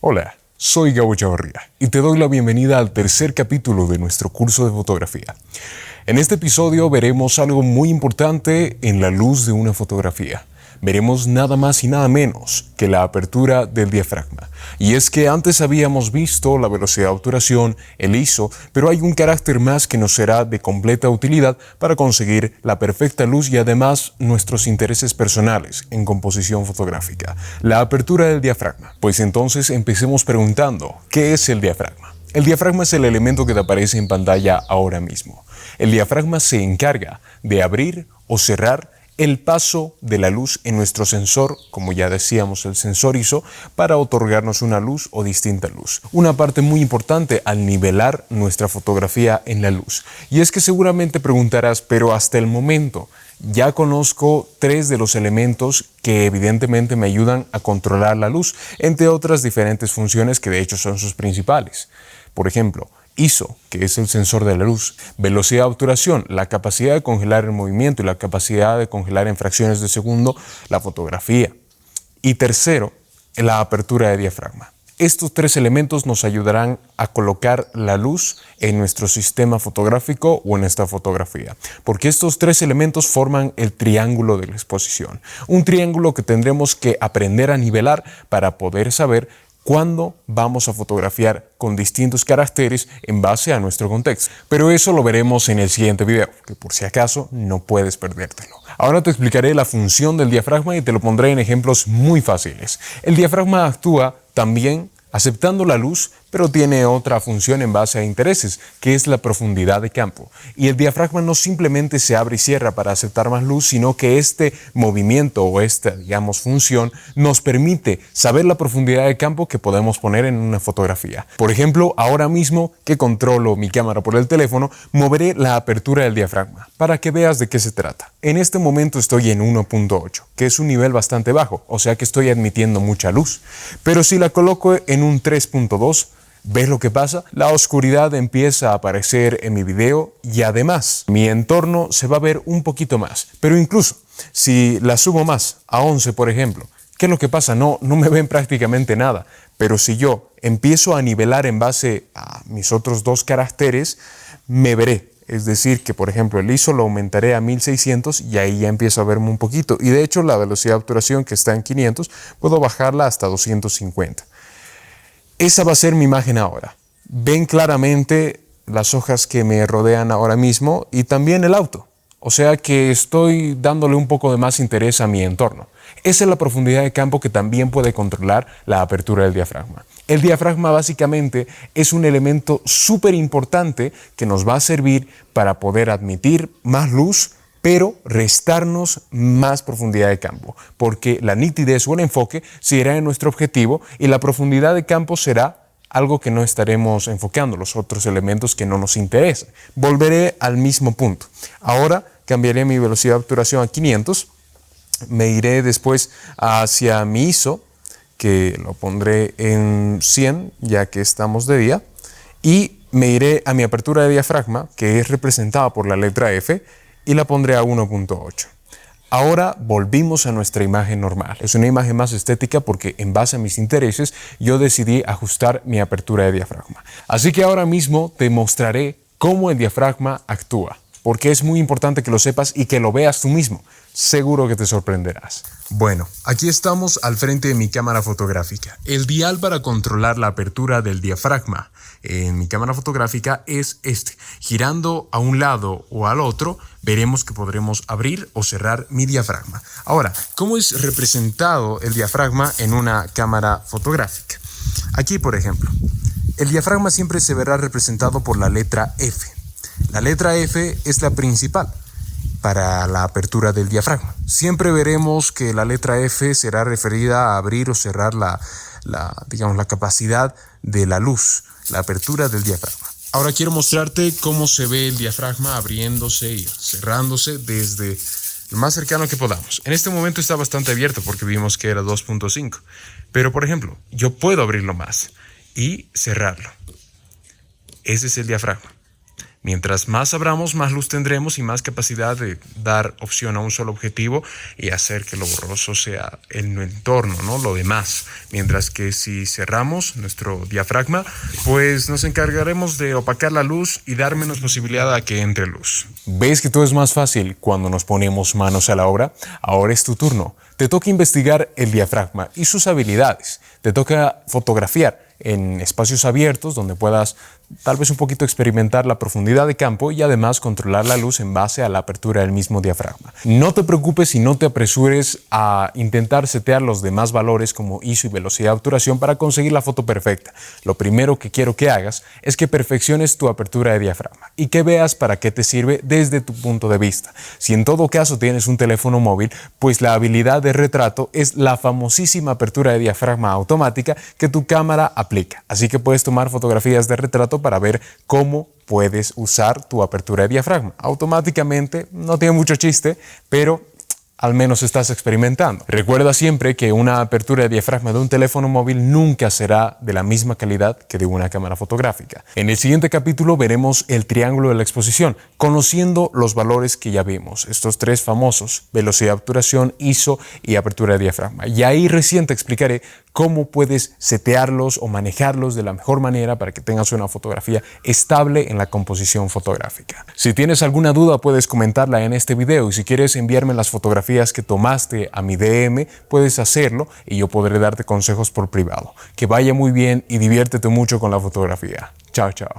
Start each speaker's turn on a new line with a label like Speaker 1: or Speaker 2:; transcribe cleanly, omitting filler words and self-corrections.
Speaker 1: Hola, soy Gabo Chavarría y te doy la bienvenida al tercer capítulo de nuestro curso de fotografía. En este episodio veremos algo muy importante en la luz de una fotografía. Veremos nada más y nada menos que la apertura del diafragma. Y es que antes habíamos visto la velocidad de obturación, el ISO, pero hay un carácter más que nos será de completa utilidad para conseguir la perfecta luz y además nuestros intereses personales en composición fotográfica, la apertura del diafragma. Pues entonces empecemos preguntando, ¿qué es el diafragma? El diafragma es el elemento que te aparece en pantalla ahora mismo. El diafragma se encarga de abrir o cerrar el paso de la luz en nuestro sensor, como ya decíamos, el sensor ISO, para otorgarnos una luz o distinta luz. Una parte muy importante al nivelar nuestra fotografía en la luz. Y es que seguramente preguntarás, pero hasta el momento ya conozco tres de los elementos que evidentemente me ayudan a controlar la luz, entre otras diferentes funciones que de hecho son sus principales. Por ejemplo, ISO, que es el sensor de la luz, velocidad de obturación, la capacidad de congelar el movimiento y la capacidad de congelar en fracciones de segundo la fotografía. Y tercero, la apertura de diafragma. Estos tres elementos nos ayudarán a colocar la luz en nuestro sistema fotográfico o en esta fotografía, porque estos tres elementos forman el triángulo de la exposición. Un triángulo que tendremos que aprender a nivelar para poder saber cuándo vamos a fotografiar con distintos caracteres en base a nuestro contexto. Pero eso lo veremos en el siguiente video, que por si acaso no puedes perdértelo. Ahora te explicaré la función del diafragma y te lo pondré en ejemplos muy fáciles. El diafragma actúa también aceptando la luz, pero tiene otra función en base a intereses, que es la profundidad de campo. Y el diafragma no simplemente se abre y cierra para aceptar más luz, sino que este movimiento o esta, función nos permite saber la profundidad de campo que podemos poner en una fotografía. Por ejemplo, ahora mismo que controlo mi cámara por el teléfono, moveré la apertura del diafragma para que veas de qué se trata. En este momento estoy en 1.8, que es un nivel bastante bajo, o sea que estoy admitiendo mucha luz. Pero si la coloco en un 3.2, ¿ves lo que pasa? La oscuridad empieza a aparecer en mi video y además mi entorno se va a ver un poquito más. Pero incluso si la subo más, a 11 por ejemplo, ¿qué es lo que pasa? No me ven prácticamente nada. Pero si yo empiezo a nivelar en base a mis otros dos caracteres, me veré. Es decir, que por ejemplo el ISO lo aumentaré a 1600 y ahí ya empiezo a verme un poquito. Y de hecho la velocidad de obturación que está en 500, puedo bajarla hasta 250. Esa va a ser mi imagen ahora. Ven claramente las hojas que me rodean ahora mismo y también el auto. O sea que estoy dándole un poco de más interés a mi entorno. Esa es la profundidad de campo que también puede controlar la apertura del diafragma. El diafragma básicamente es un elemento súper importante que nos va a servir para poder admitir más luz, pero restarnos más profundidad de campo, porque la nitidez o el enfoque será en nuestro objetivo y la profundidad de campo será algo que no estaremos enfocando, los otros elementos que no nos interesan. Volveré al mismo punto. Ahora cambiaré mi velocidad de obturación a 500, me iré después hacia mi ISO, que lo pondré en 100 ya que estamos de día, y me iré a mi apertura de diafragma, que es representada por la letra F, y la pondré a 1.8. Ahora volvimos a nuestra imagen normal. Es una imagen más estética porque en base a mis intereses yo decidí ajustar mi apertura de diafragma. Así que ahora mismo te mostraré cómo el diafragma actúa, porque es muy importante que lo sepas y que lo veas tú mismo. Seguro que te sorprenderás. Bueno, aquí estamos al frente de mi cámara fotográfica. El dial para controlar la apertura del diafragma en mi cámara fotográfica es este. Girando a un lado o al otro, veremos que podremos abrir o cerrar mi diafragma. Ahora, ¿cómo es representado el diafragma en una cámara fotográfica? Aquí, por ejemplo, el diafragma siempre se verá representado por la letra F. La letra F es la principal para la apertura del diafragma. Siempre veremos que la letra F será referida a abrir o cerrar la capacidad de la luz, la apertura del diafragma. Ahora quiero mostrarte cómo se ve el diafragma abriéndose y cerrándose desde lo más cercano que podamos. En este momento está bastante abierto porque vimos que era 2.5. Pero por ejemplo, yo puedo abrirlo más y cerrarlo. Ese es el diafragma. Mientras más abramos, más luz tendremos y más capacidad de dar opción a un solo objetivo y hacer que lo borroso sea el entorno, ¿no? Lo demás. Mientras que si cerramos nuestro diafragma, pues nos encargaremos de opacar la luz y dar menos posibilidad a que entre luz. ¿Ves que todo es más fácil cuando nos ponemos manos a la obra? Ahora es tu turno. Te toca investigar el diafragma y sus habilidades. Te toca fotografiar en espacios abiertos donde puedas tal vez un poquito experimentar la profundidad de campo y además controlar la luz en base a la apertura del mismo diafragma. No te preocupes y no te apresures a intentar setear los demás valores como ISO y velocidad de obturación para conseguir la foto perfecta. Lo primero que quiero que hagas es que perfecciones tu apertura de diafragma y que veas para qué te sirve desde tu punto de vista. Si en todo caso tienes un teléfono móvil, pues la habilidad de retrato es la famosísima apertura de diafragma automática que tu cámara aplica. Así que puedes tomar fotografías de retrato para ver cómo puedes usar tu apertura de diafragma. Automáticamente no tiene mucho chiste, pero al menos estás experimentando. Recuerda siempre que una apertura de diafragma de un teléfono móvil nunca será de la misma calidad que de una cámara fotográfica. En el siguiente capítulo veremos el triángulo de la exposición, conociendo los valores que ya vimos, estos tres famosos: velocidad de obturación, ISO y apertura de diafragma. Y ahí recién te explicaré cómo puedes setearlos o manejarlos de la mejor manera para que tengas una fotografía estable en la composición fotográfica. Si tienes alguna duda puedes comentarla en este video y si quieres enviarme las fotografías que tomaste a mi DM puedes hacerlo y yo podré darte consejos por privado. Que vaya muy bien y diviértete mucho con la fotografía. Chao, chao.